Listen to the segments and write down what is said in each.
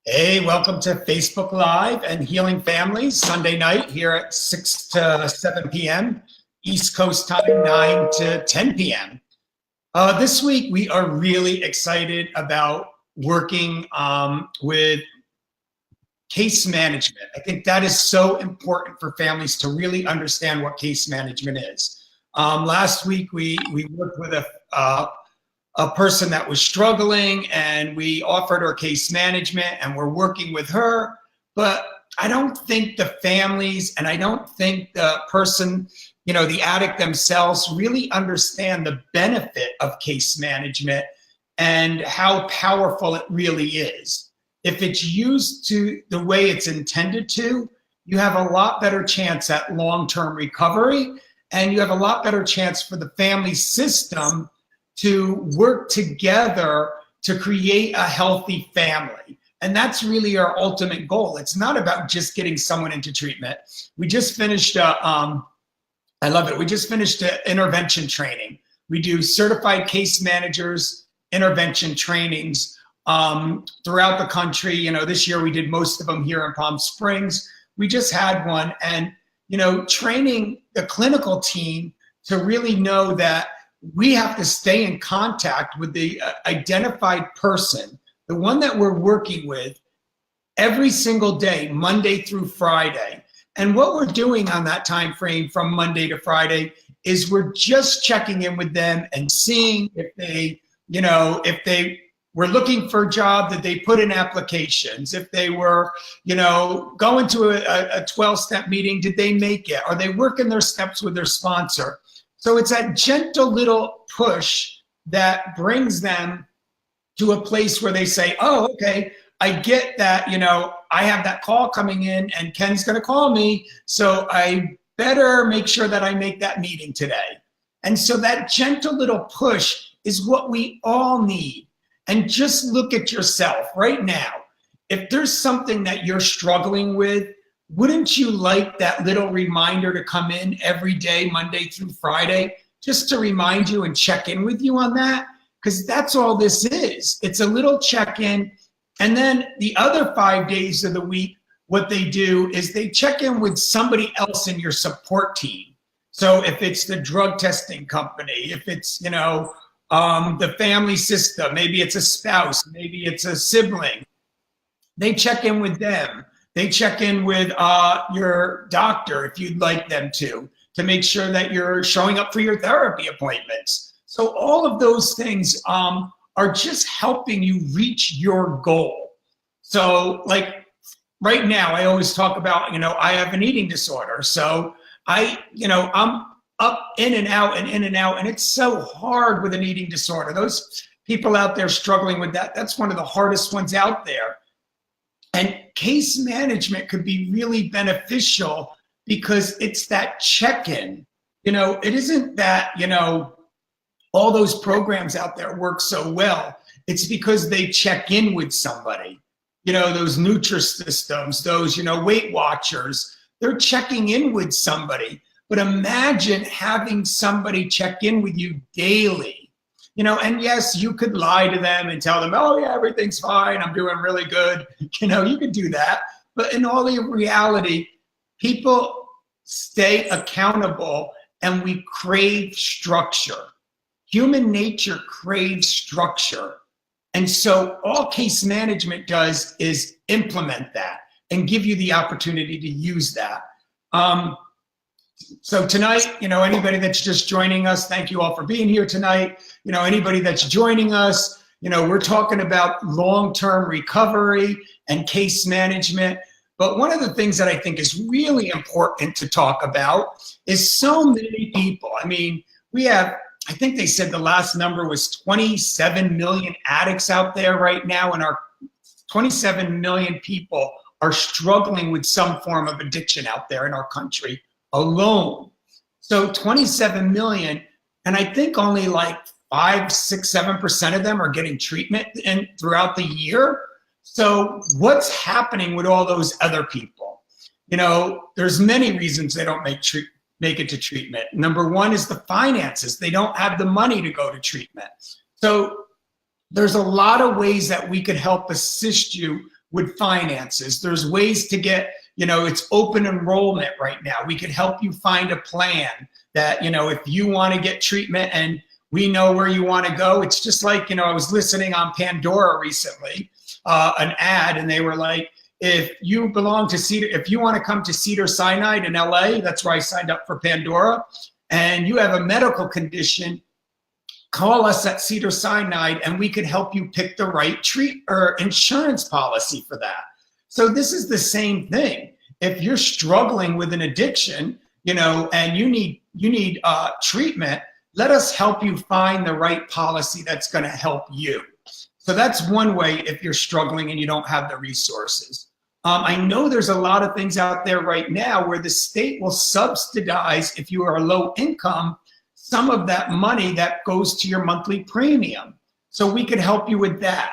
Hey, welcome to Facebook Live and Healing Families, Sunday night here at 6 to 7 p.m. East Coast time, 9 to 10 p.m. This week, we are really excited about working with case management. I think that is so important for families to really understand what case management is. Last week, we worked with a person that was struggling, and we offered her case management, and we're working with her. But I don't think the families, and I don't think the person, the addict themselves, really understand the benefit of case management and how powerful it really is. If it's used to the way it's intended to, you have a lot better chance at long-term recovery, and you have a lot better chance for the family system to work together to create a healthy family. And that's really our ultimate goal. It's not about just getting someone into treatment. We just finished, I love it. We just finished an intervention training. We do certified case managers intervention trainings throughout the country. This year we did most of them here in Palm Springs. We just had one, and, training the clinical team to really know that we have to stay in contact with the identified person, the one that we're working with, every single day, Monday through Friday. And what we're doing on that time frame from Monday to Friday is we're just checking in with them and seeing if they, if they were looking for a job, that they put in applications. If they were, going to a 12-step meeting, did they make it? Are they working their steps with their sponsor? So it's that gentle little push that brings them to a place where they say, oh, okay, I get that, I have that call coming in and Ken's going to call me, so I better make sure that I make that meeting today. And so that gentle little push is what we all need. And just look at yourself right now. If there's something that you're struggling with, wouldn't you like that little reminder to come in every day, Monday through Friday, just to remind you and check in with you on that? Because that's all this is. It's a little check-in. And then the other 5 days of the week, what they do is they check in with somebody else in your support team. So if it's the drug testing company, if it's, the family system, maybe it's a spouse, maybe it's a sibling, they check in with them. They check in with your doctor if you'd like them to make sure that you're showing up for your therapy appointments. So all of those things are just helping you reach your goal. So like right now, I always talk about, I have an eating disorder. So I'm up in and out and in and out. And it's so hard with an eating disorder. Those people out there struggling with that, that's one of the hardest ones out there. And case management could be really beneficial because it's that check-in. It isn't that, all those programs out there work so well. It's because they check in with somebody. Those Nutrisystems, those, Weight Watchers, they're checking in with somebody. But imagine having somebody check in with you daily. And yes, you could lie to them and tell them, oh yeah, everything's fine, I'm doing really good. You could do that. But in all the reality, people stay accountable and we crave structure. Human nature craves structure. And so all case management does is implement that and give you the opportunity to use that. So tonight, anybody that's just joining us, thank you all for being here tonight. Anybody that's joining us, we're talking about long-term recovery and case management. But one of the things that I think is really important to talk about is so many people. I mean, we have, I think they said the last number was 27 million addicts out there right now, and our 27 million people are struggling with some form of addiction out there in our country alone. So 27 million, and I think only like 5, 6, 7% of them are getting treatment throughout the year. So what's happening with all those other people? There's many reasons they don't make it to treatment. Number one is the finances. They don't have the money to go to treatment. So there's a lot of ways that we could help assist you with finances. There's ways to get, it's open enrollment right now. We could help you find a plan that, if you want to get treatment and we know where you want to go. It's just like, I was listening on Pandora recently, an ad, and they were like, if you belong to Cedar, if you want to come to Cedars-Sinai in LA, that's where I signed up for Pandora, and you have a medical condition, call us at Cedars-Sinai and we could help you pick the right insurance policy for that. So this is the same thing. If you're struggling with an addiction, and you need treatment, let us help you find the right policy that's going to help you. So that's one way if you're struggling and you don't have the resources. I know there's a lot of things out there right now where the state will subsidize, if you are low income, some of that money that goes to your monthly premium. So we could help you with that.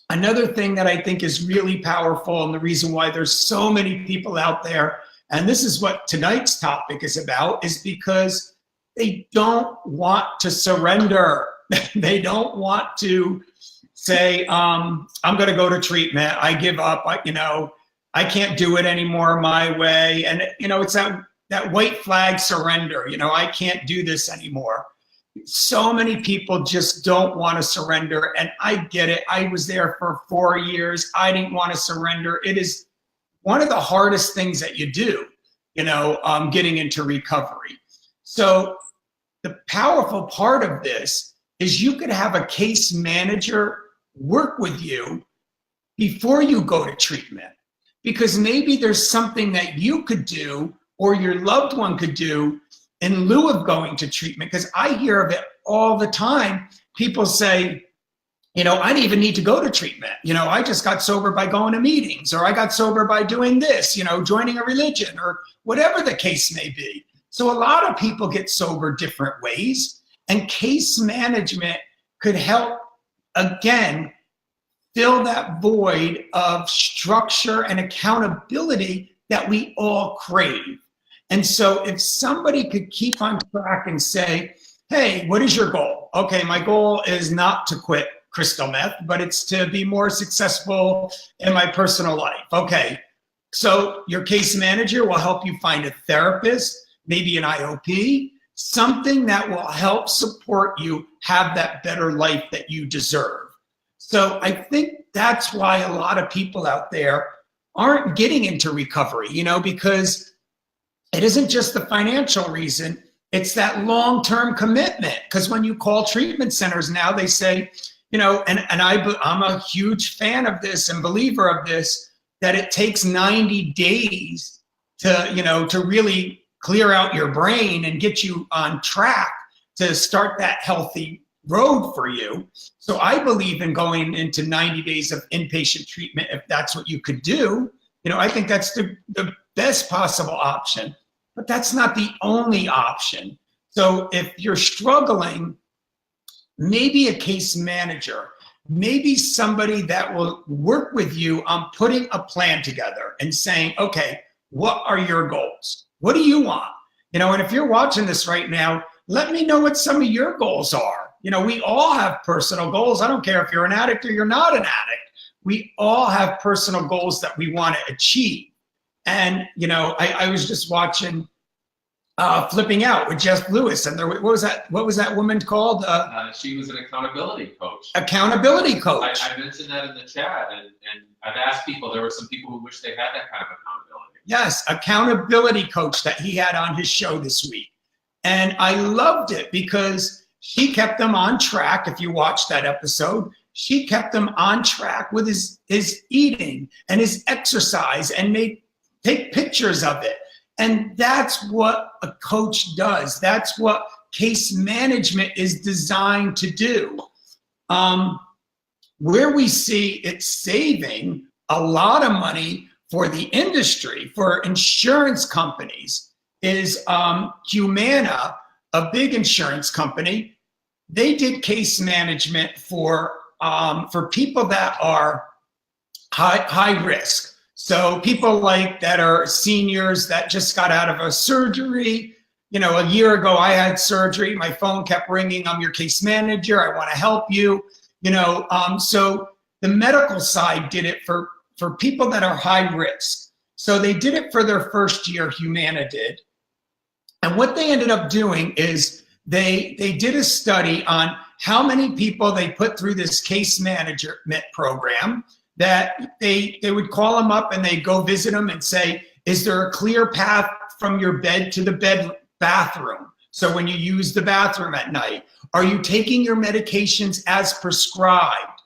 Another thing that I think is really powerful, and the reason why there's so many people out there, and this is what tonight's topic is about, is because they don't want to surrender. They don't want to say, I'm going to go to treatment. I give up. I can't do it anymore my way. And, it's that white flag surrender. I can't do this anymore. So many people just don't want to surrender. And I get it. I was there for 4 years. I didn't want to surrender. It is one of the hardest things that you do, getting into recovery. So the powerful part of this is you could have a case manager work with you before you go to treatment, because maybe there's something that you could do or your loved one could do in lieu of going to treatment. Because I hear of it all the time. People say, I didn't even need to go to treatment. I just got sober by going to meetings, or I got sober by doing this, joining a religion, or whatever the case may be. So a lot of people get sober different ways, and case management could help, again, fill that void of structure and accountability that we all crave. And so if somebody could keep on track and say, hey, what is your goal? Okay, my goal is not to quit crystal meth, but it's to be more successful in my personal life. Okay, so your case manager will help you find a therapist, maybe an IOP, something that will help support you have that better life that you deserve. So I think that's why a lot of people out there aren't getting into recovery, because it isn't just the financial reason, it's that long-term commitment. Because when you call treatment centers now, they say, I'm a huge fan of this and believer of this, that it takes 90 days to really clear out your brain and get you on track to start that healthy road for you. So I believe in going into 90 days of inpatient treatment if that's what you could do. I think that's the best possible option, but that's not the only option. So if you're struggling, maybe a case manager, maybe somebody that will work with you on putting a plan together and saying, okay, what are your goals? What do you want? And if you're watching this right now, let me know what some of your goals are. We all have personal goals. I don't care if you're an addict or you're not an addict. We all have personal goals that we want to achieve. And, I was just watching Flipping Out with Jeff Lewis. And what was that woman called? She was an accountability coach. Accountability coach. I mentioned that in the chat, and I've asked people, there were some people who wish they had that kind of accountability. Yes, accountability coach that he had on his show this week. And I loved it because she kept them on track. If you watch that episode, she kept them on track with his eating and his exercise and take pictures of it. And that's what a coach does. That's what case management is designed to do. Where we see it saving a lot of money for the industry, for insurance companies, is Humana, a big insurance company. They did case management for people that are high risk. So people that are seniors that just got out of a surgery. A year ago I had surgery. My phone kept ringing. I'm your case manager. I want to help you. So The medical side did it for people that are high risk. So they did it for their first year, Humana did. And what they ended up doing is they did a study on how many people they put through this case management program, that they would call them up and they go visit them and say, is there a clear path from your bed to the bathroom? So when you use the bathroom at night, are you taking your medications as prescribed?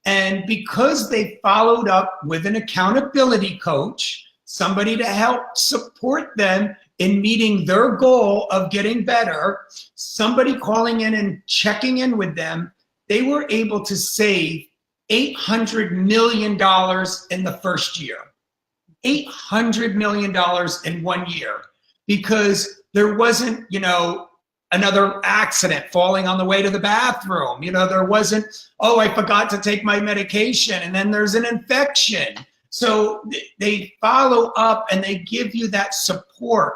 And because they followed up with an accountability coach, somebody to help support them in meeting their goal of getting better, somebody calling in and checking in with them, they were able to save $800 million in the first year. $800 million in 1 year, because there wasn't, another accident falling on the way to the bathroom. There wasn't, oh, I forgot to take my medication and then there's an infection. So they follow up and they give you that support.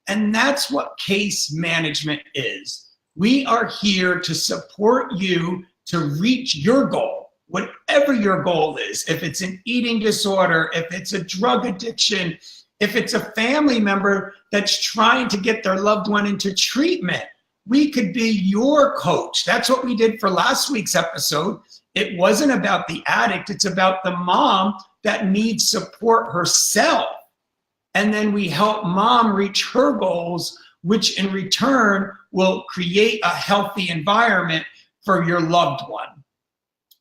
And that's what case management is. We are here to support you to reach your goal, whatever your goal is. If it's an eating disorder, if it's a drug addiction, if it's a family member that's trying to get their loved one into treatment, we could be your coach. That's what we did for last week's episode. It wasn't about the addict. It's about the mom that needs support herself. And then we help mom reach her goals, which in return will create a healthy environment for your loved one.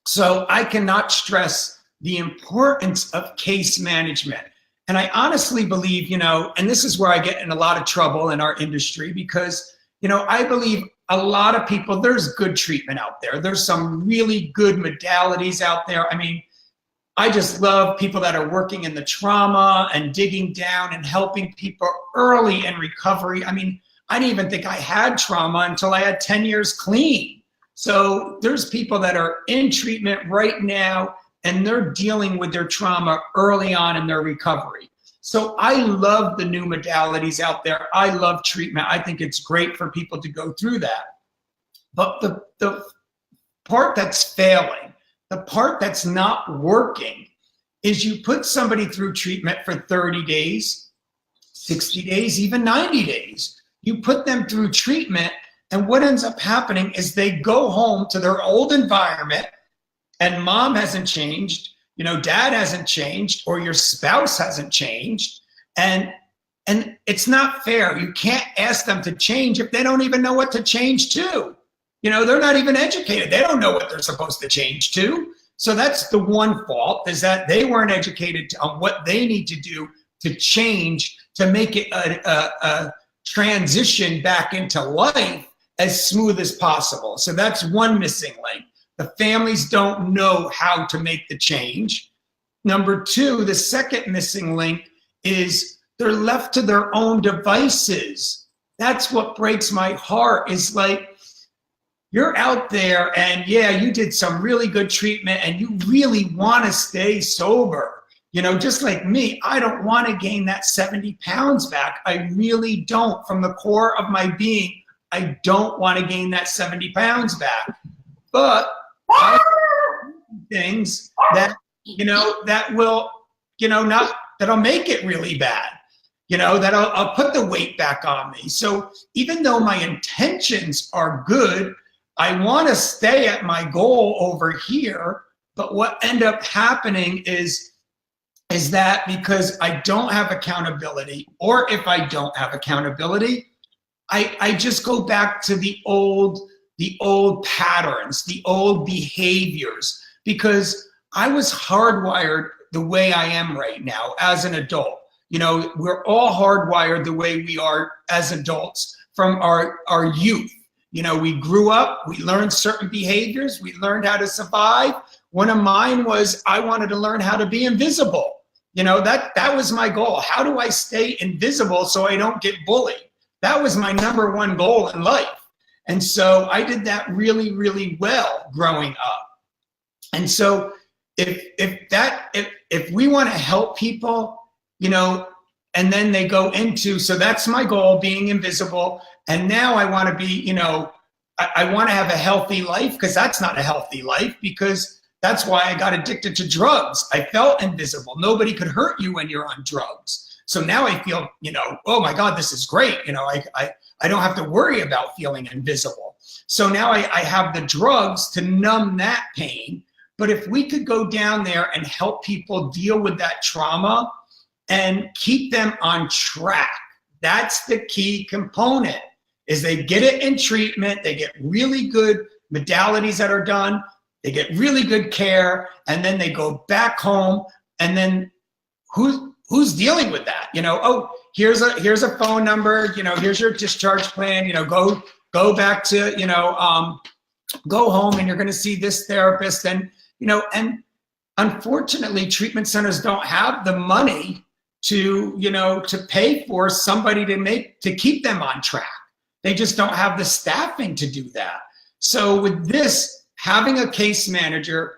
So I cannot stress the importance of case management. And I honestly believe, and this is where I get in a lot of trouble in our industry, because, I believe a lot of people, there's good treatment out there. There's some really good modalities out there. I mean, I just love people that are working in the trauma and digging down and helping people early in recovery. I mean, I didn't even think I had trauma until I had 10 years clean. So there's people that are in treatment right now and they're dealing with their trauma early on in their recovery. So I love the new modalities out there. I love treatment. I think it's great for people to go through that. But the part that's failing, the part that's not working, is you put somebody through treatment for 30 days, 60 days, even 90 days. You put them through treatment, and what ends up happening is they go home to their old environment, and mom hasn't changed, dad hasn't changed, or your spouse hasn't changed. And it's not fair. You can't ask them to change if they don't even know what to change to. They're not even educated. They don't know what they're supposed to change to. So that's the one fault, is that they weren't educated on what they need to do to change, to make it a transition back into life as smooth as possible. So that's one missing link. The families don't know how to make the change. Number two, the second missing link is they're left to their own devices. That's what breaks my heart, is like, you're out there and yeah, you did some really good treatment and you really want to stay sober. Just like me, I don't want to gain that 70 pounds back. I really don't. From the core of my being, I don't want to gain that 70 pounds back. But I do things that, that will, that'll make it really bad. That I'll put the weight back on me. So even though my intentions are good, I want to stay at my goal over here. But what end up happening is that because I don't have accountability, or if I don't have accountability, I just go back to the old patterns, the old behaviors, because I was hardwired the way I am right now as an adult. We're all hardwired the way we are as adults from our youth. We grew up, we learned certain behaviors, we learned how to survive. One of mine was I wanted to learn how to be invisible. That was my goal. How do I stay invisible so I don't get bullied? That was my number one goal in life. And so I did that really, really well growing up. And so if we want to help people, and then they go into, so that's my goal, being invisible. And now I want to be, I want to have a healthy life, because that's not a healthy life, because That's why I got addicted to drugs. I felt invisible. Nobody could hurt you when you're on drugs. So now I feel, oh my God, this is great. I don't have to worry about feeling invisible. So now I have the drugs to numb that pain. But if we could go down there and help people deal with that trauma and keep them on track, that's the key component, is they get it in treatment, they get really good modalities that are done, they get really good care, and then they go back home, and then who's dealing with that? Oh, here's a phone number, here's your discharge plan, go back to, go home and you're going to see this therapist. And, and unfortunately, treatment centers don't have the money to pay for somebody to keep them on track. They just don't have the staffing to do that. So with this, having a case manager,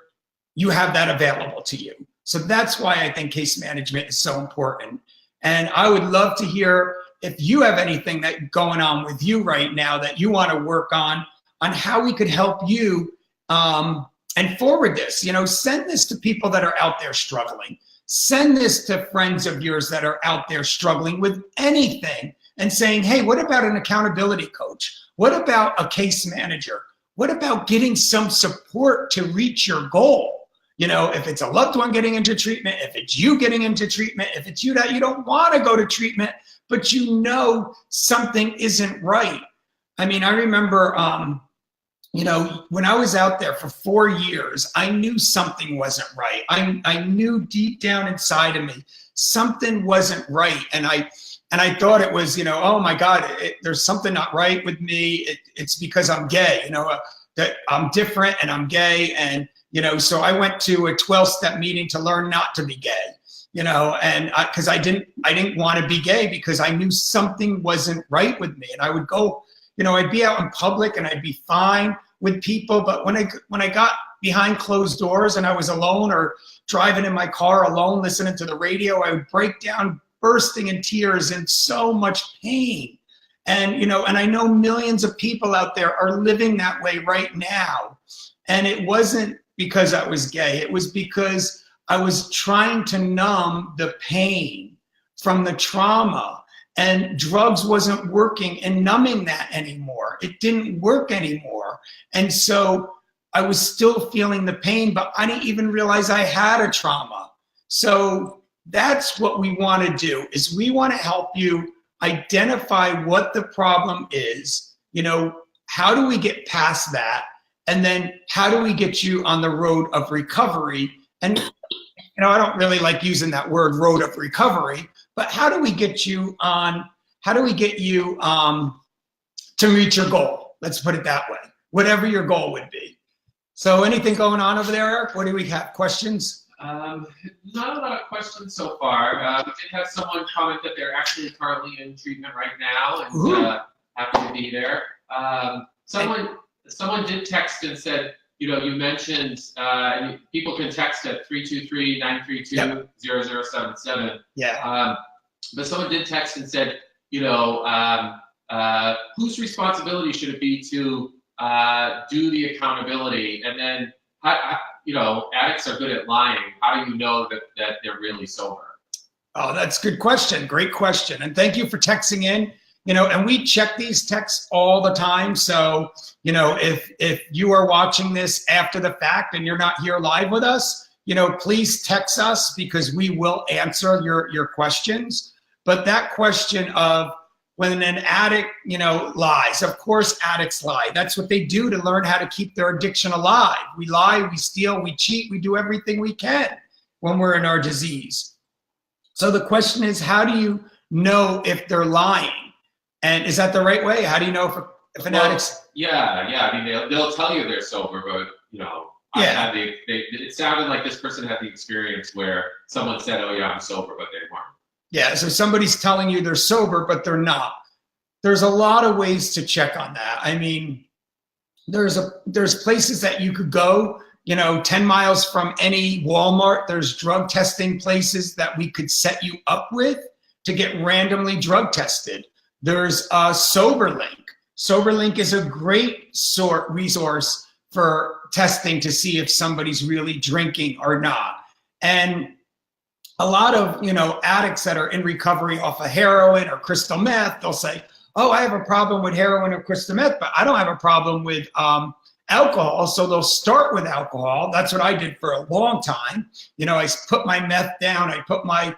you have that available to you. So that's why I think case management is so important. And I would love to hear if you have anything that going on with you right now that you want to work on how we could help you and forward this. Send this to people that are out there struggling. Send this to friends of yours that are out there struggling with anything and saying, hey, what about an accountability coach? What about a case manager? What about getting some support to reach your goal? If it's a loved one getting into treatment, if it's you getting into treatment, if it's you that you don't want to go to treatment, but something isn't right. I mean, I remember, when I was out there for 4 years, I knew something wasn't right. I knew deep down inside of me, something wasn't right. And I thought it was, oh my God, there's something not right with me. It's because I'm gay, that I'm different and I'm gay. And, so I went to a 12-step meeting to learn not to be gay, and because I didn't want to be gay because I knew something wasn't right with me. And I would go, I'd be out in public and I'd be fine with people. But when I got behind closed doors and I was alone or driving in my car alone, listening to the radio, I would break down, bursting in tears and so much pain. And, and I know millions of people out there are living that way right now. And it wasn't because I was gay. It was because I was trying to numb the pain from the trauma, and drugs wasn't working in numbing that anymore. It didn't work anymore. And so I was still feeling the pain, but I didn't even realize I had a trauma. So that's what we want to do, is we want to help you identify what the problem is. How do we get past that? And then how do we get you on the road of recovery? And, I don't really like using that word, road of recovery, but how do we get you to reach your goal? Let's put it that way, whatever your goal would be. So anything going on over there, Eric? What do we have? Questions? Not a lot of questions so far. We did have someone comment that they're actually currently in treatment right now and happy to be there. Someone did text and said, you mentioned people can text at 323-932-0077. Yeah. But someone did text and said, whose responsibility should it be to do the accountability? And then, addicts are good at lying. How do you know that they're really sober? Oh, that's a good question. Great question. And thank you for texting in. And we check these texts all the time. So, if you are watching this after the fact and you're not here live with us, please text us because we will answer your questions. But that question of when an addict, lies, of course addicts lie. That's what they do to learn how to keep their addiction alive. We lie, we steal, we cheat, we do everything we can when we're in our disease. So the question is, how do you know if they're lying? And is that the right way? How do you know if an addict's... Yeah. I mean, they'll tell you they're sober, but, it sounded like this person had the experience where someone said, oh, yeah, I'm sober, but they weren't. Yeah, so somebody's telling you they're sober, but they're not. There's a lot of ways to check on that. I mean, there's places that you could go, 10 miles from any Walmart. There's drug testing places that we could set you up with to get randomly drug tested. There's SoberLink. SoberLink is a great resource for testing to see if somebody's really drinking or not. And a lot of, addicts that are in recovery off of heroin or crystal meth, they'll say, oh, I have a problem with heroin or crystal meth, but I don't have a problem with alcohol. So they'll start with alcohol. That's what I did for a long time. I put my meth down. I put my,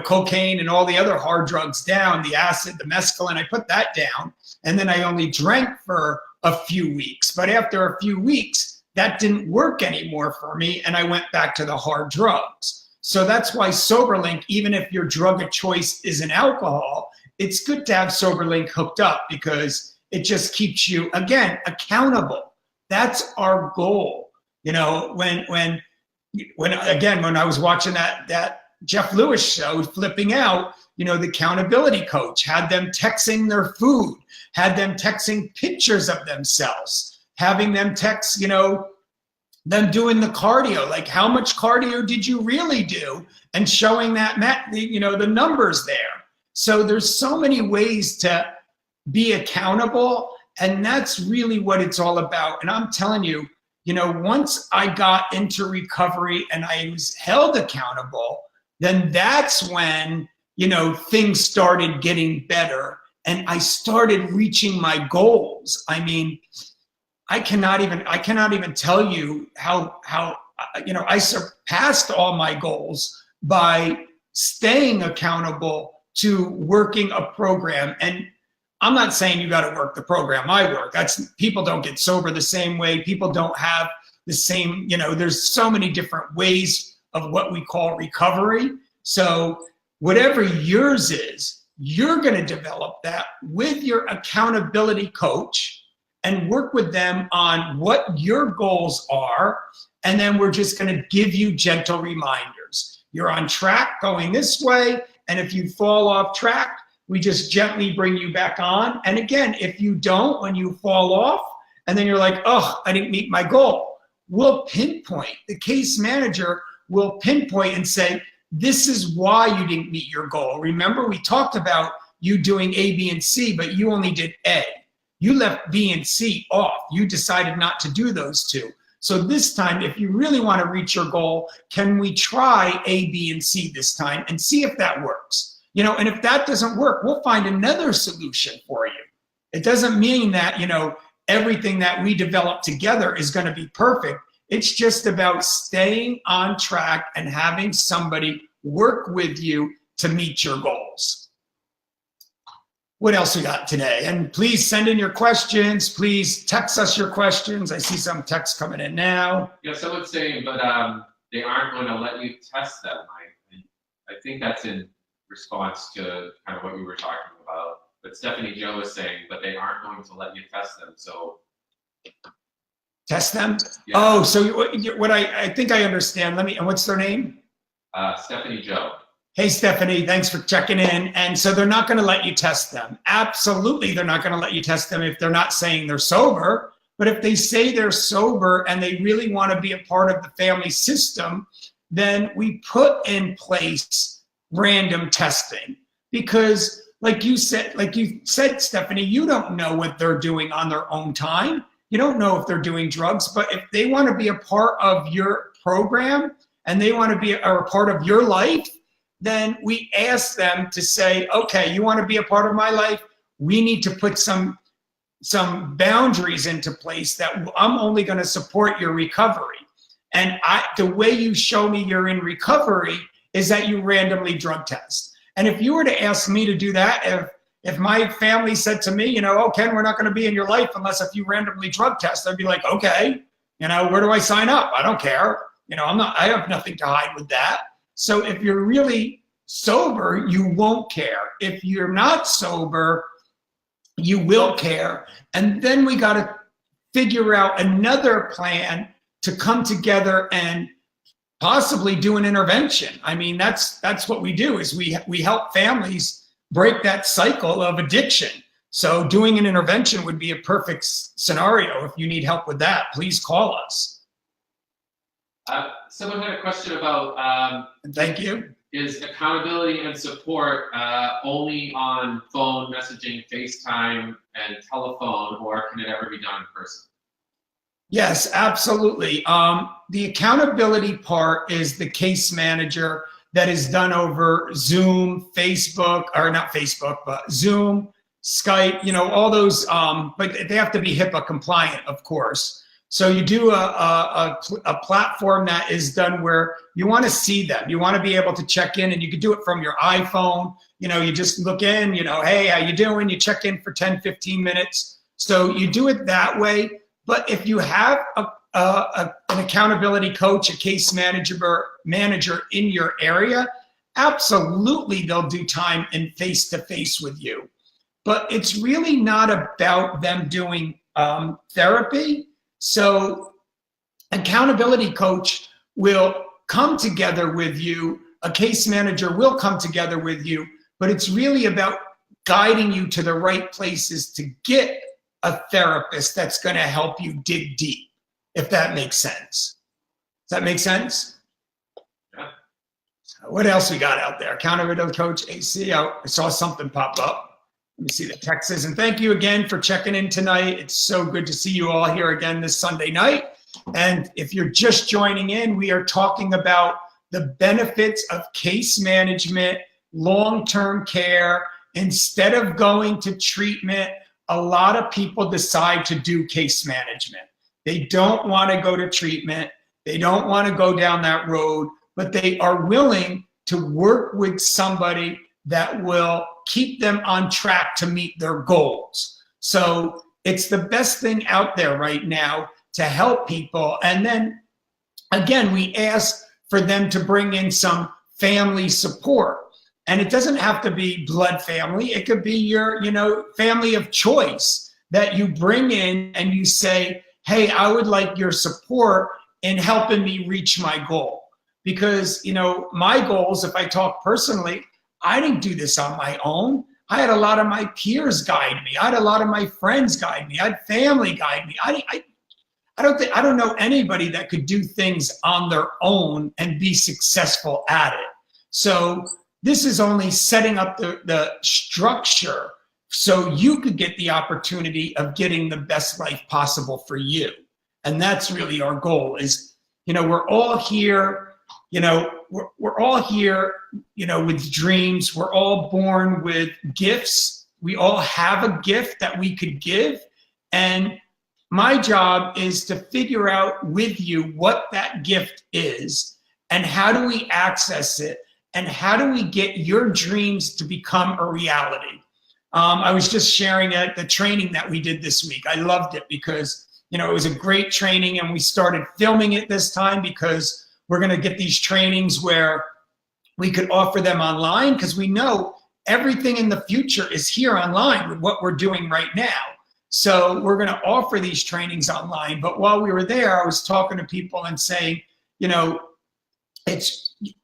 cocaine and all the other hard drugs down, the acid, the mescaline, I put that down. And then I only drank for a few weeks. But after a few weeks, that didn't work anymore for me. And I went back to the hard drugs. So that's why SoberLink, even if your drug of choice isn't alcohol, it's good to have SoberLink hooked up because it just keeps you, again, accountable. That's our goal. When I was watching that Jeff Lewis show, Flipping Out, the accountability coach had them texting their food, had them texting pictures of themselves, having them text, them doing the cardio, like how much cardio did you really do, and showing that, the numbers there. So there's so many ways to be accountable, and that's really what it's all about. And I'm telling you, once I got into recovery and I was held accountable, then that's when, things started getting better and I started reaching my goals. I mean, I cannot even tell you how I surpassed all my goals by staying accountable to working a program. And I'm not saying you got to work the program I work. People don't get sober the same way. People don't have the same, there's so many different ways of what we call recovery. So whatever yours is, you're going to develop that with your accountability coach and work with them on what your goals are. And then we're just going to give you gentle reminders. You're on track going this way. And if you fall off track, we just gently bring you back on. And again, if you don't, when you fall off, and then you're like, oh, I didn't meet my goal, we'll pinpoint. The case manager will pinpoint and say, this is why you didn't meet your goal. Remember, we talked about you doing A, B, and C, but you only did A. You left B and C off. You decided not to do those two. So this time, if you really want to reach your goal, can we try A, B, and C this time and see if that works? And if that doesn't work, we'll find another solution for you. It doesn't mean that, everything that we develop together is going to be perfect. It's just about staying on track and having somebody work with you to meet your goals. What else we got today? And please send in your questions. Please text us your questions. I see some texts coming in now. Yeah, someone's saying, but they aren't going to let you test them. I think that's in response to kind of what we were talking about. But Stephanie Joe is saying, but they aren't going to let you test them. So test them? Yeah. Oh, so what I think I understand. And what's their name? Stephanie Joe. Hey, Stephanie, thanks for checking in. And so they're not going to let you test them. Absolutely, they're not going to let you test them if they're not saying they're sober. But if they say they're sober and they really want to be a part of the family system, then we put in place random testing. Because like you said, Stephanie, you don't know what they're doing on their own time. You don't know if they're doing drugs, but if they want to be a part of your program and they want to be a part of your life, then we ask them to say, okay, you want to be a part of my life? We need to put some boundaries into place that I'm only going to support your recovery. And the way you show me you're in recovery is that you randomly drug test. And if you were to ask me to do that, if my family said to me, oh, Ken, we're not going to be in your life unless if you randomly drug test, I'd be like, okay, where do I sign up? I don't care. I have nothing to hide with that. So if you're really sober, you won't care. If you're not sober, you will care. And then we got to figure out another plan to come together and possibly do an intervention. I mean, that's what we do is we help families break that cycle of addiction. So doing an intervention would be a perfect scenario. If you need help with that, please call us. Someone had a question about thank you. Is accountability and support only on phone messaging, FaceTime, and telephone, or can it ever be done in person? Yes, absolutely. The accountability part is the case manager that is done over Zoom, Facebook, or not Facebook, but Zoom, Skype, all those, but they have to be HIPAA compliant, of course. So you do a platform that is done where you want to see them. You want to be able to check in, and you can do it from your iPhone. You just look in, hey, how you doing? You check in for 10, 15 minutes. So you do it that way. But if you have an accountability coach, a case manager in your area, absolutely they'll do time in face-to-face with you. But it's really not about them doing therapy. So accountability coach will come together with you, a case manager will come together with you, but it's really about guiding you to the right places to get a therapist that's going to help you dig deep, if that makes sense. Does that make sense? Yeah. So what else we got out there? Accountability coach, AC. I saw something pop up. Let me see the texts. And thank you again for checking in tonight. It's so good to see you all here again this Sunday night. And if you're just joining in, we are talking about the benefits of case management, long-term care. Instead of going to treatment, a lot of people decide to do case management. They don't want to go to treatment. They don't want to go down that road, but they are willing to work with somebody that will keep them on track to meet their goals. So it's the best thing out there right now to help people. And then again, we ask for them to bring in some family support. And it doesn't have to be blood family. It could be your, family of choice that you bring in and you say, hey, I would like your support in helping me reach my goal. Because, my goals, if I talk personally, I didn't do this on my own. I had a lot of my peers guide me. I had a lot of my friends guide me. I had family guide me. I don't know anybody that could do things on their own and be successful at it. So this is only setting up the structure so you could get the opportunity of getting the best life possible for you. And that's really our goal is, we're all here, we're all here, with dreams. We're all born with gifts. We all have a gift that we could give. And my job is to figure out with you what that gift is and how do we access it and how do we get your dreams to become a reality. I was just sharing the training that we did this week. I loved it because, it was a great training and we started filming it this time because we're going to get these trainings where we could offer them online because we know everything in the future is here online with what we're doing right now. So we're going to offer these trainings online. But while we were there, I was talking to people and saying,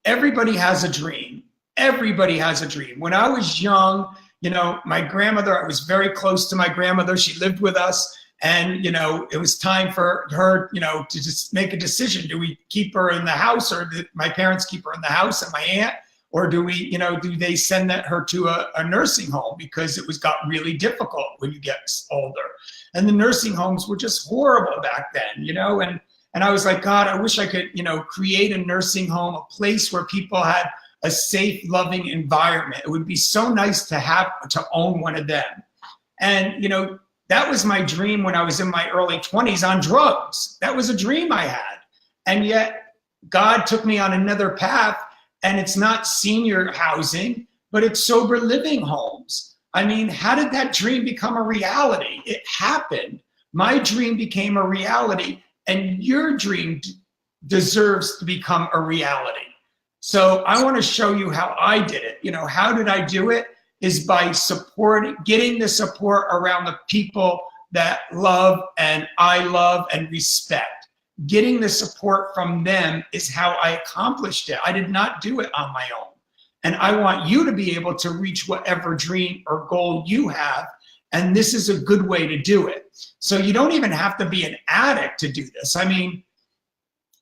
everybody has a dream. Everybody has a dream. When I was young, my grandmother, I was very close to my grandmother. She lived with us. And, it was time for her, to just make a decision. Do we keep her in the house or did my parents keep her in the house and my aunt? Or do we, do they send her to a nursing home because it got really difficult when you get older. And the nursing homes were just horrible back then, and I was like, God, I wish I could, create a nursing home, a place where people had a safe, loving environment. It would be so nice to own one of them. And, that was my dream when I was in my early 20s on drugs. That was a dream I had. And yet God took me on another path, and it's not senior housing, but it's sober living homes. I mean, how did that dream become a reality? It happened. My dream became a reality, and your dream deserves to become a reality. So I want to show you how I did it. How did I do it? Is by getting the support around the people that love and I love and respect. Getting the support from them is how I accomplished it. I did not do it on my own. And I want you to be able to reach whatever dream or goal you have. And this is a good way to do it. So you don't even have to be an addict to do this. I mean,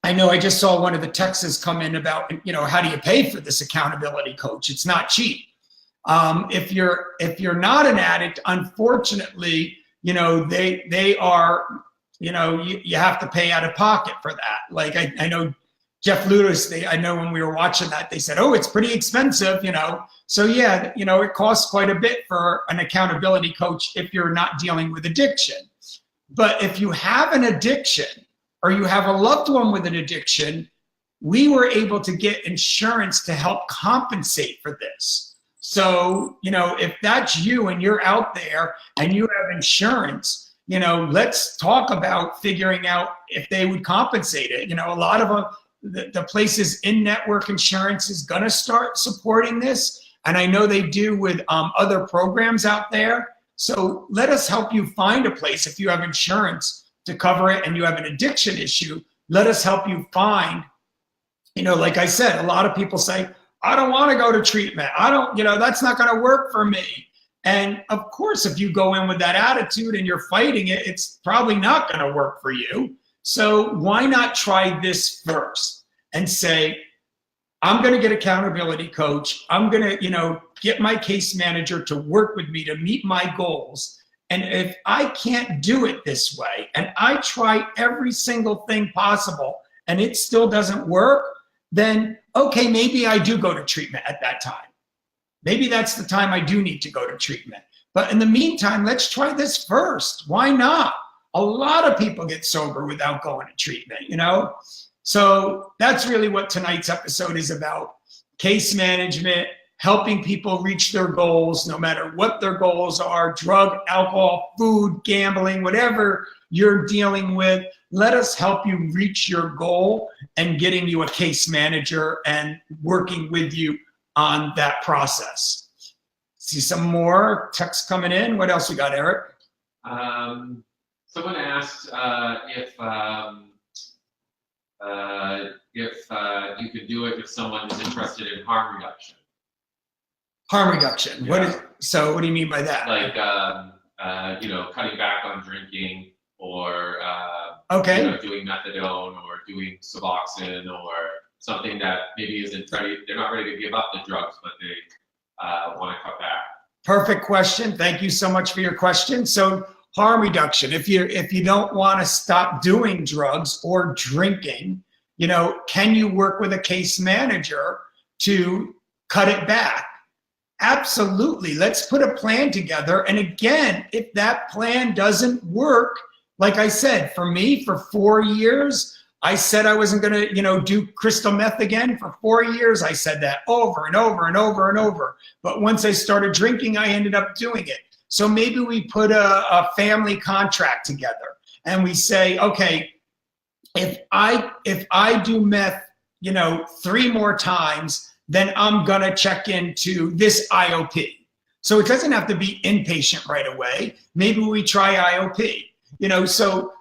I know I just saw one of the texts come in about, how do you pay for this accountability coach? It's not cheap. If you're not an addict, unfortunately, they are you have to pay out of pocket for that. Like I know Jeff Ludus, I know when we were watching that, they said, oh, it's pretty expensive, So yeah, it costs quite a bit for an accountability coach if you're not dealing with addiction. But if you have an addiction or you have a loved one with an addiction, we were able to get insurance to help compensate for this. So, if that's you and you're out there and you have insurance, let's talk about figuring out if they would compensate it. A lot of the places in network insurance is going to start supporting this. And I know they do with other programs out there. So let us help you find a place. If you have insurance to cover it and you have an addiction issue, let us help you find, like I said, a lot of people say, I don't want to go to treatment. That's not going to work for me. And of course, if you go in with that attitude and you're fighting it, it's probably not going to work for you. So why not try this first and say, I'm going to get accountability coach. I'm going to, get my case manager to work with me to meet my goals. And if I can't do it this way, and I try every single thing possible, and it still doesn't work, then okay, maybe I do go to treatment at that time. Maybe that's the time I do need to go to treatment. But in the meantime, let's try this first. Why not? A lot of people get sober without going to treatment, So that's really what tonight's episode is about. Case management, helping people reach their goals, no matter what their goals are, drug, alcohol, food, gambling, whatever you're dealing with. Let us help you reach your goal and getting you a case manager and working with you on that process. See some more texts coming in. What else we got, Eric? Someone asked if you could do it if someone is interested in harm reduction. Harm reduction. Yeah. What do you mean by that? Like cutting back on drinking, or doing methadone, or doing Suboxone, or something that maybe isn't ready. They're not ready to give up the drugs, but they want to cut back. Perfect question. Thank you so much for your question. So harm reduction. If you don't want to stop doing drugs or drinking, can you work with a case manager to cut it back? Absolutely. Let's put a plan together. And again, if that plan doesn't work, like I said, for me, for 4 years, I said I wasn't going to, do crystal meth again. For 4 years, I said that over and over and over and over. But once I started drinking, I ended up doing it. So maybe we put a family contract together and we say, okay, if I do meth, 3 more times, then I'm gonna check into this IOP. So it doesn't have to be inpatient right away. Maybe we try IOP, so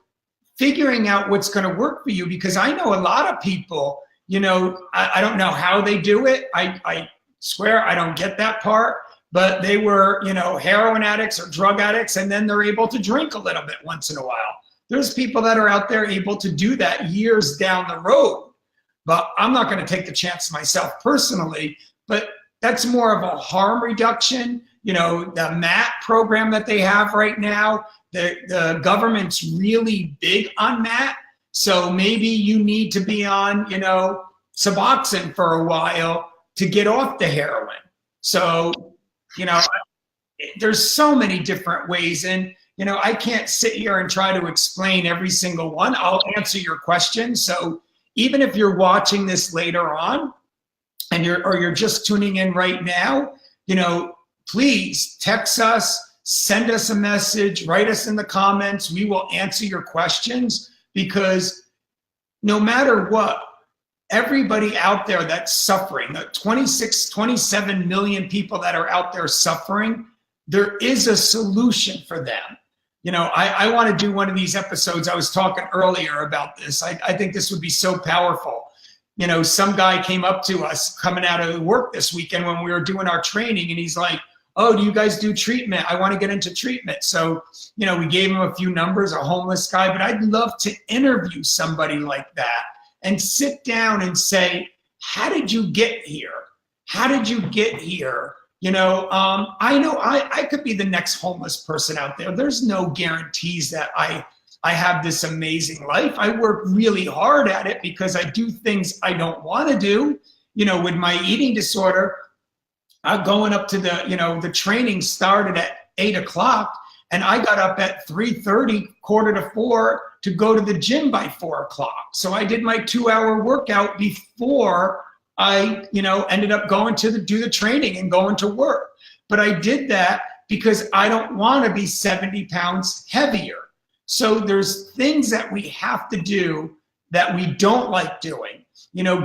figuring out what's gonna work for you, because I know a lot of people, I don't know how they do it. I swear I don't get that part, but they were, heroin addicts or drug addicts, and then they're able to drink a little bit once in a while. There's people that are out there able to do that years down the road. But I'm not going to take the chance myself personally, but that's more of a harm reduction. The MAT program that they have right now, the government's really big on MAT. So maybe you need to be on, Suboxone for a while to get off the heroin. So, there's so many different ways. And, I can't sit here and try to explain every single one. I'll answer your question. So even if you're watching this later on and you're just tuning in right now, please text us, send us a message, write us in the comments. We will answer your questions, because no matter what, everybody out there that's suffering, the 27 million people that are out there suffering, there is a solution for them. I want to do one of these episodes. I was talking earlier about this. I think this would be so powerful. Some guy came up to us coming out of work this weekend when we were doing our training, and he's like, oh, do you guys do treatment? I want to get into treatment. So, we gave him a few numbers, a homeless guy, but I'd love to interview somebody like that and sit down and say, how did you get here? How did you get here? I know I could be the next homeless person out there. There's no guarantees that I I have this amazing life. I work really hard at it because I do things I don't want to do. With my eating disorder, going up to the training started at 8 o'clock, and I got up at 3:30, quarter to 4, to go to the gym by 4 o'clock. So I did my 2-hour workout before I, ended up going to do the training and going to work. But I did that because I don't want to be 70 pounds heavier. So there's things that we have to do that we don't like doing.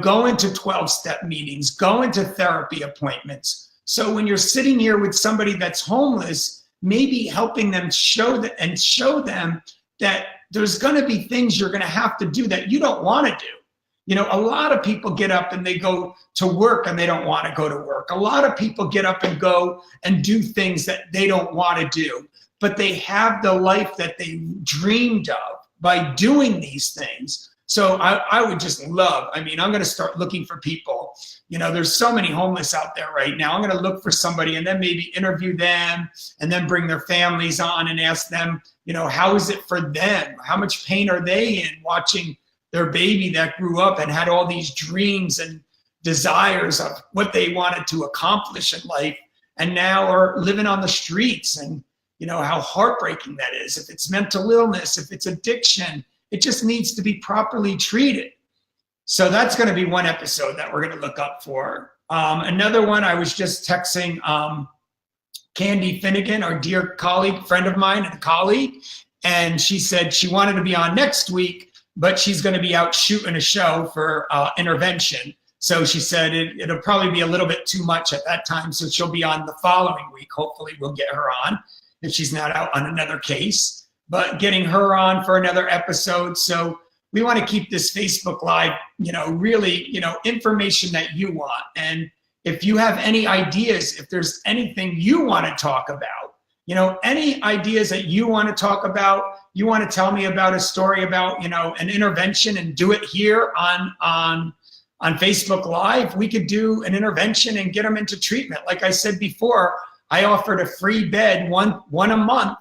Go into 12-step meetings, go into therapy appointments. So when you're sitting here with somebody that's homeless, maybe helping them show them that there's going to be things you're going to have to do that you don't want to do. A lot of people get up and they go to work and they don't want to go to work. A lot of people get up and go and do things that they don't want to do, but they have the life that they dreamed of by doing these things. So I would just love, I'm going to start looking for people. There's so many homeless out there right now. I'm going to look for somebody and then maybe interview them and then bring their families on and ask them, how is it for them? How much pain are they in watching their baby that grew up and had all these dreams and desires of what they wanted to accomplish in life and now are living on the streets, and how heartbreaking that is. If it's mental illness, if it's addiction, it just needs to be properly treated. So that's going to be one episode that we're going to look up for. Another one, I was just texting Candy Finnegan, our dear colleague, friend of mine and colleague, and she said she wanted to be on next week, but she's going to be out shooting a show for intervention. So she said it'll probably be a little bit too much at that time, so she'll be on the following week. Hopefully we'll get her on if she's not out on another case, but getting her on for another episode. So we want to keep this Facebook Live, really, information that you want. And if you have any ideas, if there's anything you want to talk about, any ideas that you want to talk about, you want to tell me about a story about, an intervention and do it here on Facebook Live, we could do an intervention and get them into treatment. Like I said before, I offered a free bed, one a month,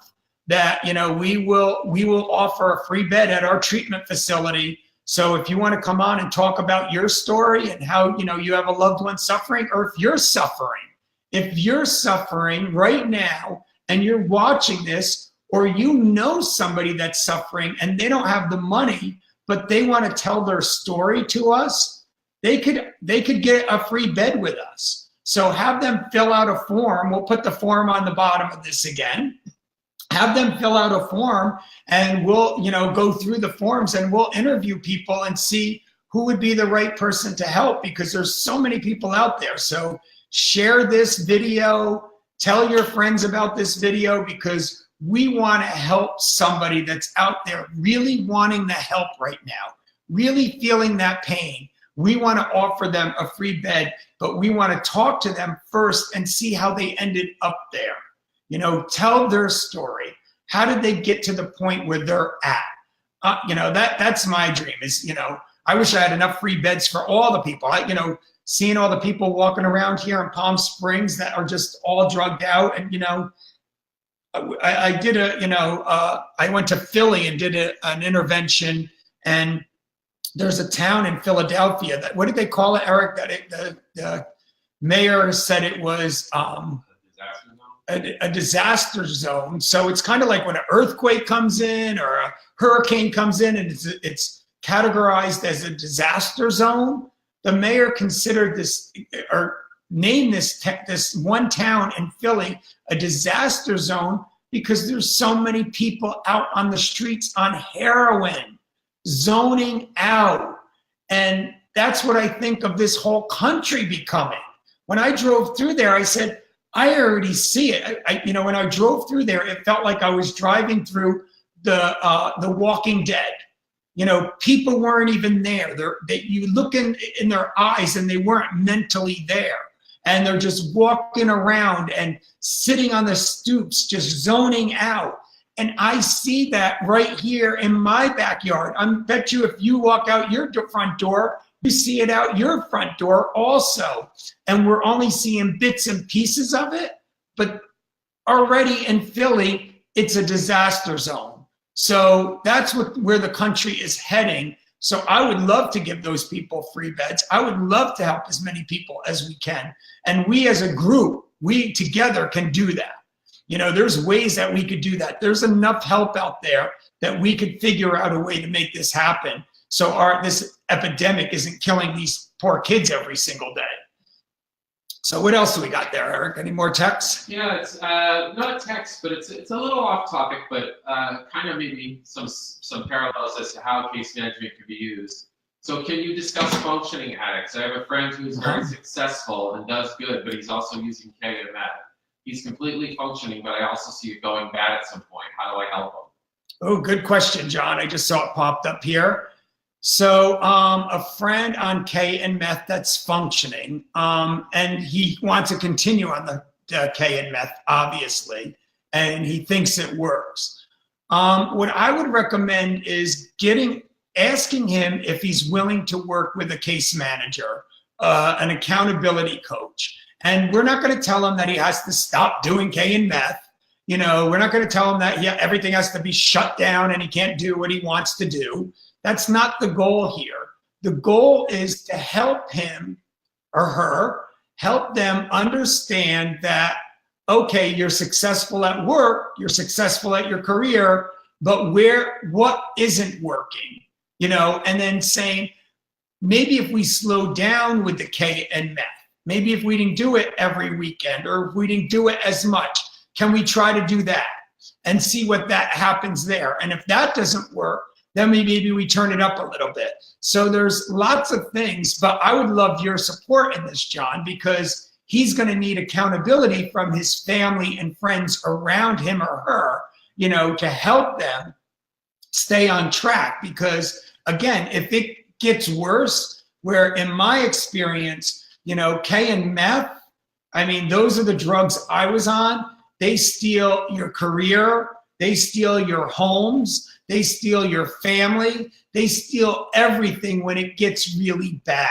that we will offer a free bed at our treatment facility. So if you want to come on and talk about your story and how you have a loved one suffering, or if you're suffering right now and you're watching this, or somebody that's suffering and they don't have the money, but they want to tell their story to us, they could get a free bed with us. So have them fill out a form. We'll put the form on the bottom of this again. Have them fill out a form, and we'll, go through the forms and we'll interview people and see who would be the right person to help, because there's so many people out there. So share this video, tell your friends about this video, because we want to help somebody that's out there really wanting the help right now, really feeling that pain. We want to offer them a free bed, but we want to talk to them first and see how they ended up there. Tell their story. How did they get to the point where they're at? That's my dream is, I wish I had enough free beds for all the people. Seeing all the people walking around here in Palm Springs that are just all drugged out. And, I went to Philly and did an intervention, and there's a town in Philadelphia that, what did they call it, Eric? That the mayor said it was, a disaster zone. So it's kind of like when an earthquake comes in or a hurricane comes in and it's categorized as a disaster zone. The mayor considered this, or named this one town in Philly a disaster zone, because there's so many people out on the streets on heroin, zoning out. And that's what I think of this whole country becoming. When I drove through there, I said, I already see it. When I drove through there, it felt like I was driving through the Walking Dead. People weren't even there. You look in their eyes and they weren't mentally there. And they're just walking around and sitting on the stoops, just zoning out. And I see that right here in my backyard. I bet you if you walk out your front door, you see it out your front door also. And we're only seeing bits and pieces of it, but already in Philly, it's a disaster zone. So that's where the country is heading. So I would love to give those people free beds. I would love to help as many people as we can. And we as a group, we together can do that. You know, there's ways that we could do that. There's enough help out there that we could figure out a way to make this happen. So this epidemic isn't killing these poor kids every single day. So what else do we got there, Eric? Any more texts? Yeah, it's not text, but it's a little off topic, but kind of maybe some parallels as to how case management can be used. So can you discuss functioning addicts? I have a friend who's very successful and does good, but he's also using K and meth. He's completely functioning, but I also see it going bad at some point. How do I help him? Oh, good question, John. I just saw it popped up here. So a friend on K and meth that's functioning, and he wants to continue on the K and meth, obviously, and he thinks it works. What I would recommend is asking him if he's willing to work with a case manager, an accountability coach. And we're not going to tell him that he has to stop doing K and meth. You know, we're not going to tell him that everything has to be shut down and he can't do what he wants to do. That's not the goal here. The goal is to help him or her, help them understand that, okay, you're successful at work, you're successful at your career, but what isn't working? You know, and then saying, maybe if we slow down with the K and meth, maybe if we didn't do it every weekend or if we didn't do it as much, can we try to do that and see what that happens there? And if that doesn't work, then maybe we turn it up a little bit. So there's lots of things, but I would love your support in this, John, because he's going to need accountability from his family and friends around him or her, you know, to help them stay on track. Because again, if it gets worse, where in my experience, you know, K and meth, I mean, those are the drugs I was on. They steal your career. They steal your homes. They steal your family. They steal everything when it gets really bad.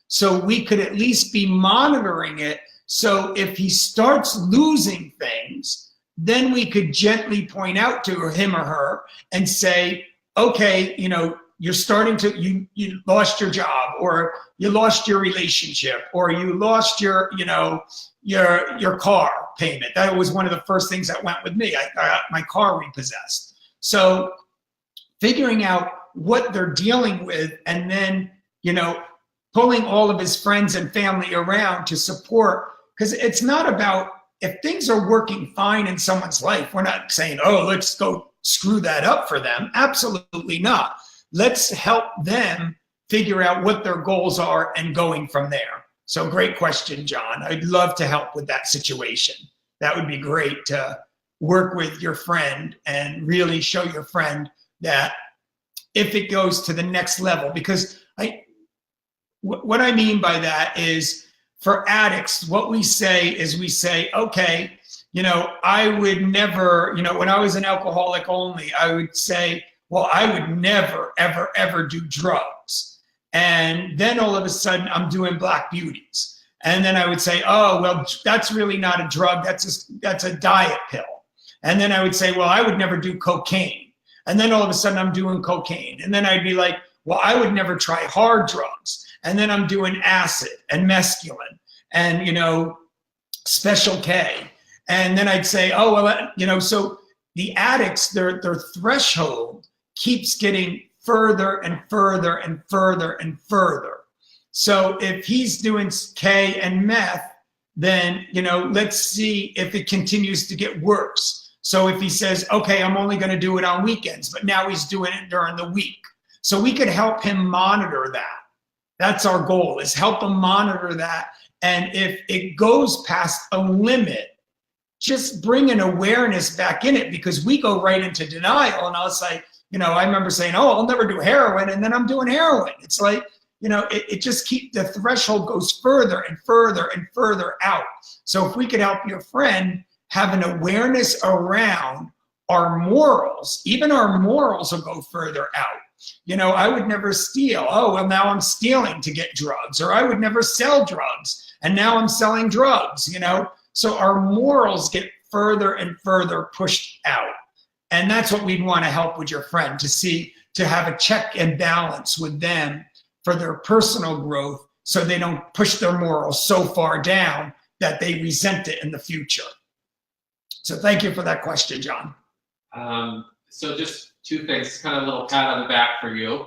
So we could at least be monitoring it. So if he starts losing things, then we could gently point out to him or her and say, okay, you know, you're starting to, you lost your job, or you lost your relationship, or you lost your, you know, your car payment. That was one of the first things that went with me. I got my car repossessed. So figuring out what they're dealing with, and then, you know, pulling all of his friends and family around to support, because it's not about, if things are working fine in someone's life, we're not saying, oh, let's go screw that up for them. Absolutely not. Let's help them figure out what their goals are and going from there. So great question, John. I'd love to help with that situation. That would be great to work with your friend and really show your friend that if it goes to the next level, because what I mean by that is, for addicts, what we say is we say, okay, you know, I would never, you know, when I was an alcoholic only, I would say, well, I would never, ever, ever do drugs. And then all of a sudden I'm doing black beauties. And then I would say, oh, well, that's really not a drug. That's a diet pill. And then I would say, well, I would never do cocaine. And then all of a sudden I'm doing cocaine. And then I'd be like, well, I would never try hard drugs. And then I'm doing acid and mescaline and, you know, Special K. And then I'd say, oh, well, you know, so the addicts, their threshold keeps getting further and further and further and further. So if he's doing K and meth, then, you know, let's see if it continues to get worse. So if he says, okay, I'm only going to do it on weekends, but now he's doing it during the week. So we could help him monitor that. That's our goal, is help him monitor that. And if it goes past a limit, just bring an awareness back in it, because we go right into denial. And I'll say, you know, I remember saying, oh, I'll never do heroin. And then I'm doing heroin. It's like, you know, it just the threshold goes further and further and further out. So if we could help your friend have an awareness around our morals, even our morals will go further out. You know, I would never steal. Oh, well, now I'm stealing to get drugs. Or I would never sell drugs, and now I'm selling drugs, you know. So our morals get further and further pushed out. And that's what we'd want to help with your friend, to have a check and balance with them for their personal growth, so they don't push their morals so far down that they resent it in the future. So thank you for that question, John. So just two things, kind of a little pat on the back for you.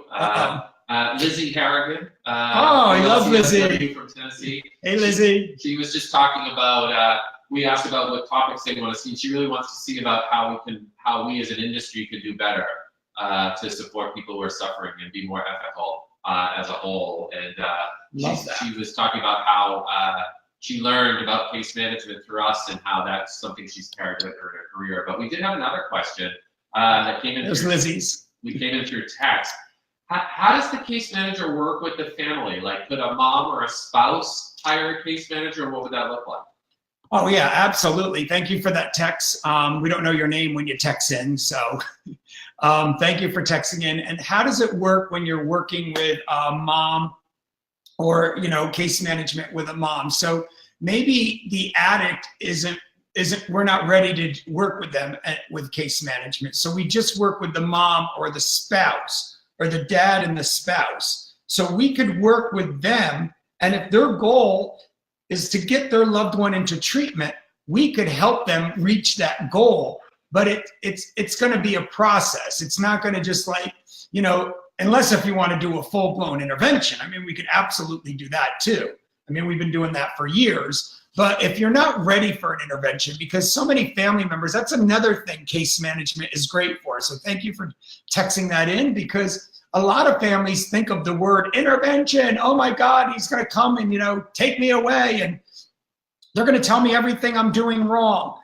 Lizzie Harrigan. Oh, I love Lizzie. From Tennessee. Hey, Lizzie. She was just talking about, we asked about what topics they want to see. She really wants to see about how we as an industry could do better to support people who are suffering and be more ethical as a whole. And she was talking about how she learned about case management through us and how that's something she's carried with her in her career. But we did have another question that came in. It was Lizzie's. We came in through text. How does the case manager work with the family? Like, could a mom or a spouse hire a case manager? What would that look like? Oh, yeah, absolutely. Thank you for that text. We don't know your name when you text in, so thank you for texting in. And how does it work when you're working with a mom or, case management with a mom? So maybe the addict we're not ready to work with them with case management. So we just work with the mom or the spouse or the dad and the spouse. So we could work with them, and if their goal is to get their loved one into treatment, we could help them reach that goal. But it's going to be a process. It's not going to just unless if you want to do a full-blown intervention. I mean, we could absolutely do that too. I mean, we've been doing that for years. But if you're not ready for an intervention, because so many family members, that's another thing case management is great for. So thank you for texting that in, because a lot of families think of the word intervention. Oh my God, he's going to come and, take me away, and they're going to tell me everything I'm doing wrong.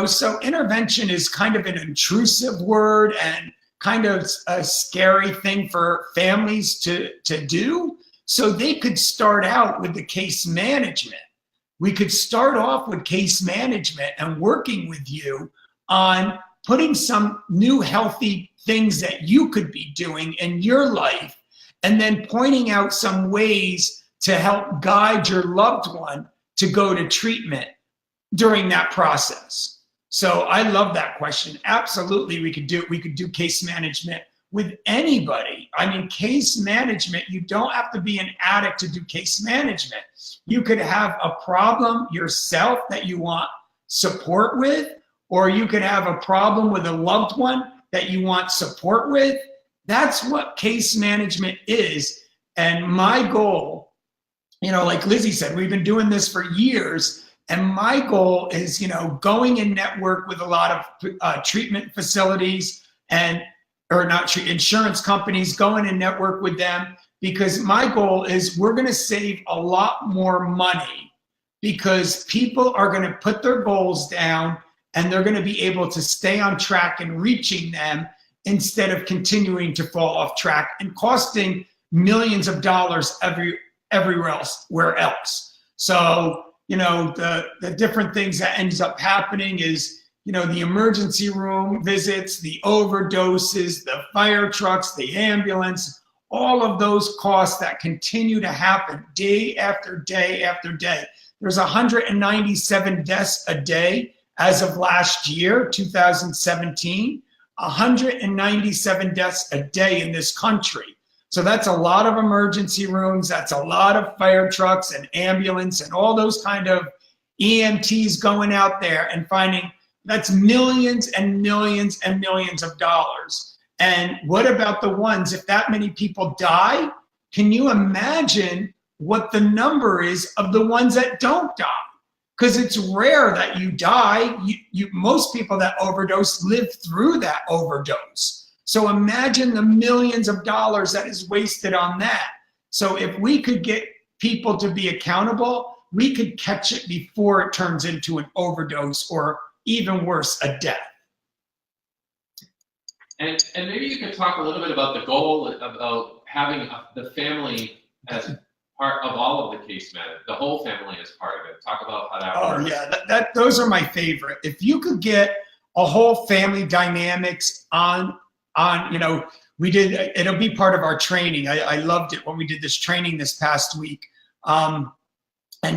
So intervention is kind of an intrusive word and kind of a scary thing for families to do. So they could start out with the case management. We could start off with case management and working with you on putting some new healthy things that you could be doing in your life, and then pointing out some ways to help guide your loved one to go to treatment during that process. So I love that question. Absolutely, we could do case management with anybody. I mean, case management, you don't have to be an addict to do case management. You could have a problem yourself that you want support with, or you could have a problem with a loved one that you want support with. That's what case management is. And my goal, like Lizzie said, we've been doing this for years. And my goal is, going in network with a lot of treatment facilities insurance companies, going in network with them, because my goal is we're going to save a lot more money, because people are going to put their goals down and they're going to be able to stay on track and reaching them, instead of continuing to fall off track and costing millions of dollars everywhere else. So, the different things that ends up happening is, the emergency room visits, the overdoses, the fire trucks, the ambulance, all of those costs that continue to happen day after day after day. There's 197 deaths a day as of last year, 2017, 197 deaths a day in this country. So that's a lot of emergency rooms. That's a lot of fire trucks and ambulance and all those kind of EMTs going out there and finding. That's millions and millions and millions of dollars. And what about the ones, if that many people die, can you imagine what the number is of the ones that don't die? Because it's rare that you die. Most people that overdose live through that overdose. So imagine the millions of dollars that is wasted on that. So if we could get people to be accountable, we could catch it before it turns into an overdose, or even worse, a death. And maybe you could talk a little bit about the goal about having the family as part of all of the case management, the whole family as part of it. Talk about how that works. Yeah, those are my favorite. If you could get a whole family dynamics on, we did, it'll be part of our training. I loved it when we did this training this past week. And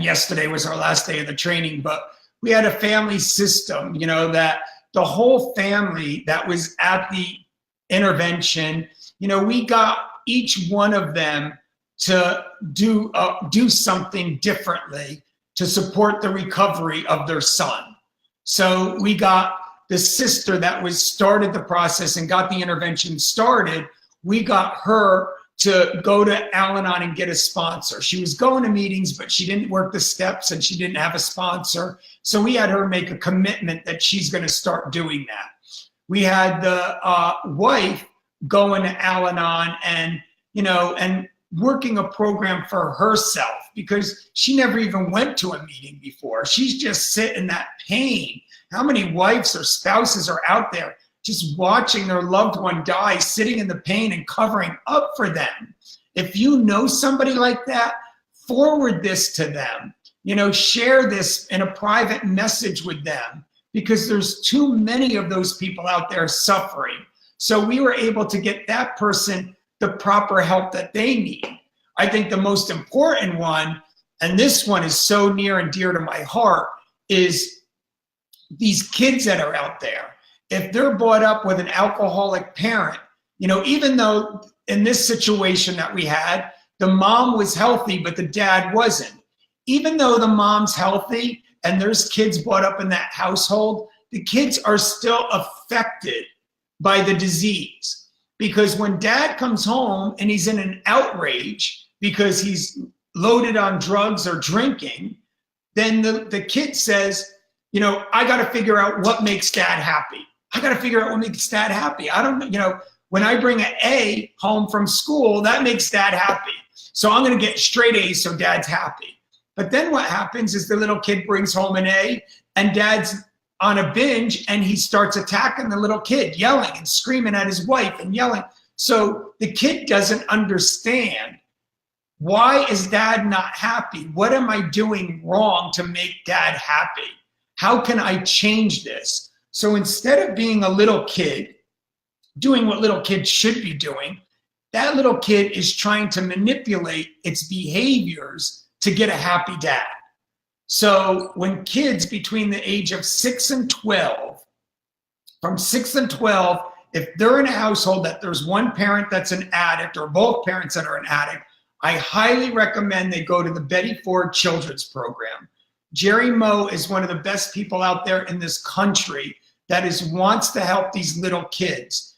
yesterday was our last day of the training, but we had a family system, that the whole family that was at the intervention, we got each one of them to do something differently to support the recovery of their son. So we got the sister that started the process and got the intervention started. We got her to go to Al-Anon and get a sponsor. She was going to meetings, but she didn't work the steps and she didn't have a sponsor. So we had her make a commitment that she's going to start doing that. We had the wife going to Al-Anon and working a program for herself because she never even went to a meeting before. She's just sitting in that pain. How many wives or spouses are out there just watching their loved one die, sitting in the pain and covering up for them? If you know somebody like that, forward this to them. Share this in a private message with them because there's too many of those people out there suffering. So we were able to get that person the proper help that they need. I think the most important one, and this one is so near and dear to my heart, is these kids that are out there. If they're brought up with an alcoholic parent, even though in this situation that we had, the mom was healthy, but the dad wasn't. Even though the mom's healthy and there's kids brought up in that household, the kids are still affected by the disease. Because when dad comes home and he's in an outrage because he's loaded on drugs or drinking, then the kid says, I got to figure out what makes dad happy. I got to figure out what makes dad happy. I don't, when I bring an A home from school, that makes dad happy. So I'm going to get straight A's so dad's happy. But then what happens is the little kid brings home an A and dad's on a binge and he starts attacking the little kid, yelling and screaming at his wife and yelling. So the kid doesn't understand, why is dad not happy? What am I doing wrong to make dad happy? How can I change this? So instead of being a little kid, doing what little kids should be doing, that little kid is trying to manipulate its behaviors to get a happy dad. So when kids between the age of 6 and 12, from 6 and 12, if they're in a household that there's one parent that's an addict or both parents that are an addict, I highly recommend they go to the Betty Ford Children's Program. Jerry Moe is one of the best people out there in this country that wants to help these little kids.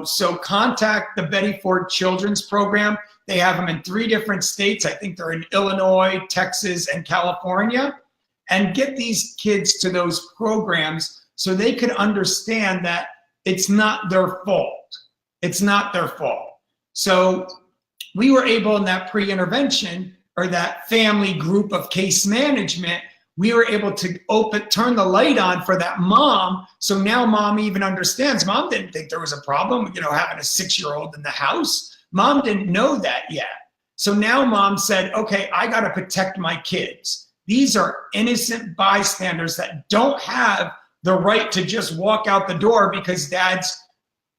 So contact the Betty Ford Children's Program. They have them in 3 different states. I think they're in Illinois, Texas, and California. And get these kids to those programs so they could understand that it's not their fault. It's not their fault. So we were able in that pre-intervention or that family group of case management, we were able to turn the light on for that mom. So now mom even understands. Mom didn't think there was a problem, having a 6-year-old in the house. Mom didn't know that yet. So now mom said, okay, I got to protect my kids. These are innocent bystanders that don't have the right to just walk out the door because dad's,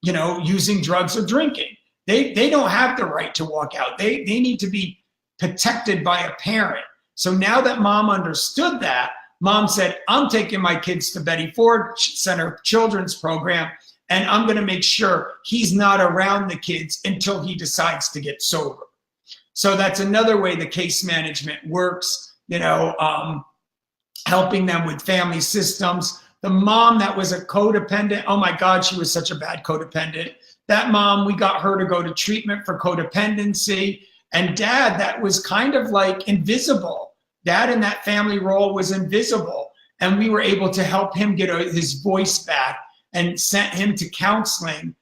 using drugs or drinking. They don't have the right to walk out. They need to be protected by a parent. So now that mom understood that, mom said, I'm taking my kids to Betty Ford Center Children's Program, and I'm going to make sure he's not around the kids until he decides to get sober. So that's another way the case management works, helping them with family systems. The mom that was a codependent, oh my God, she was such a bad codependent. That mom, we got her to go to treatment for codependency. And dad, that was kind of like invisible. Dad in that family role was invisible. And we were able to help him get his voice back and sent him to counseling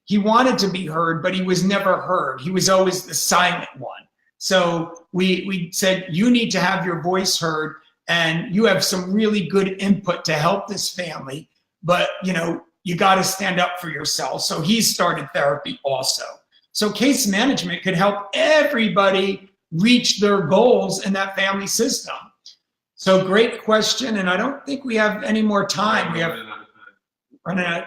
he wanted to be heard, but he was never heard. He was always the silent one. So we said, you need to have your voice heard and you have some really good input to help this family, but you got to stand up for yourself. So he started therapy also. So case management could help everybody reach their goals in that family system. So great question. And I don't think we have any more time. We have running out.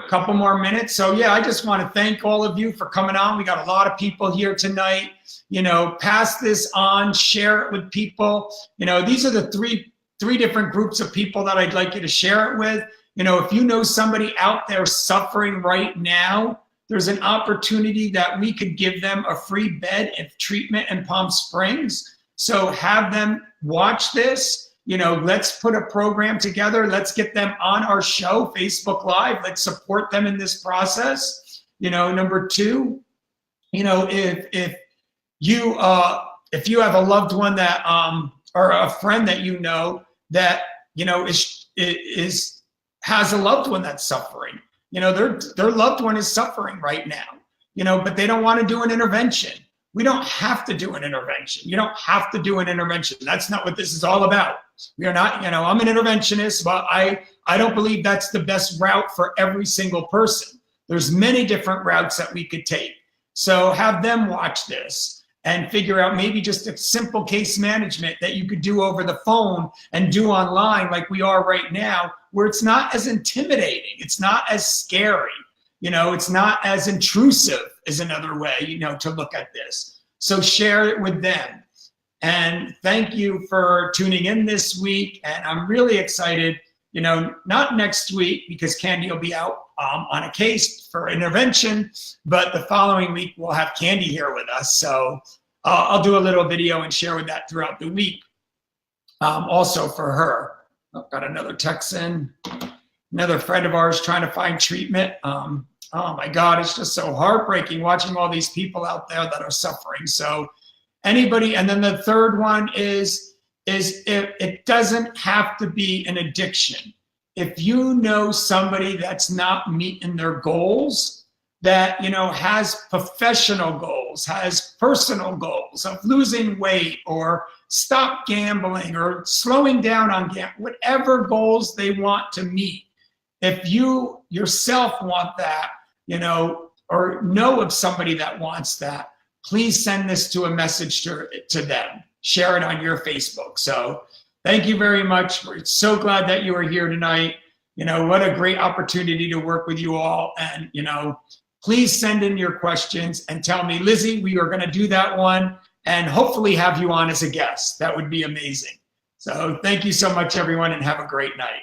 Couple more minutes. So yeah, I just want to thank all of you for coming on. We got a lot of people here tonight. Pass this on, share it with people. These are the 3 3 different groups of people that I'd like you to share it with. You know, if you know somebody out there suffering right now, there's an opportunity that we could give them a free bed of treatment in Palm Springs. So have them watch this. You know, let's put a program together. Let's get them on our show, Facebook Live. Let's support them in this process. You know, number 2, you know, if you have a loved one that or a friend that you know that, you know, has a loved one that's suffering. You know, their loved one is suffering right now, you know, but they don't want to do an intervention. We don't have to do an intervention. You don't have to do an intervention. That's not what this is all about. We are not, you know, I'm an interventionist, but I don't believe that's the best route for every single person. There's many different routes that we could take. So have them watch this and figure out maybe just a simple case management that you could do over the phone and do online like we are right now, where it's not as intimidating. It's not as scary. You know, it's not as intrusive is another way, you know, to look at this. So share it with them. And thank you for tuning in this week. And I'm really excited, you know, not next week because Candy will be out on a case for intervention, but the following week we'll have Candy here with us. So I'll do a little video and share with that throughout the week. Also for her. I've got another text in. Another friend of ours trying to find treatment. Oh my God, it's just so heartbreaking watching all these people out there that are suffering. So anybody, and then the third one is it doesn't have to be an addiction. If you know somebody that's not meeting their goals, that, you know, has professional goals, has personal goals of losing weight or stop gambling or slowing down on gambling, whatever goals they want to meet. If you yourself want that, you know, or know of somebody that wants that, please send this to a message to them. Share it on your Facebook. So thank you very much. We're so glad that you are here tonight. You know, what a great opportunity to work with you all. And, you know, please send in your questions and tell me, Lizzie, we are going to do that one and hopefully have you on as a guest. That would be amazing. So thank you so much, everyone, and have a great night.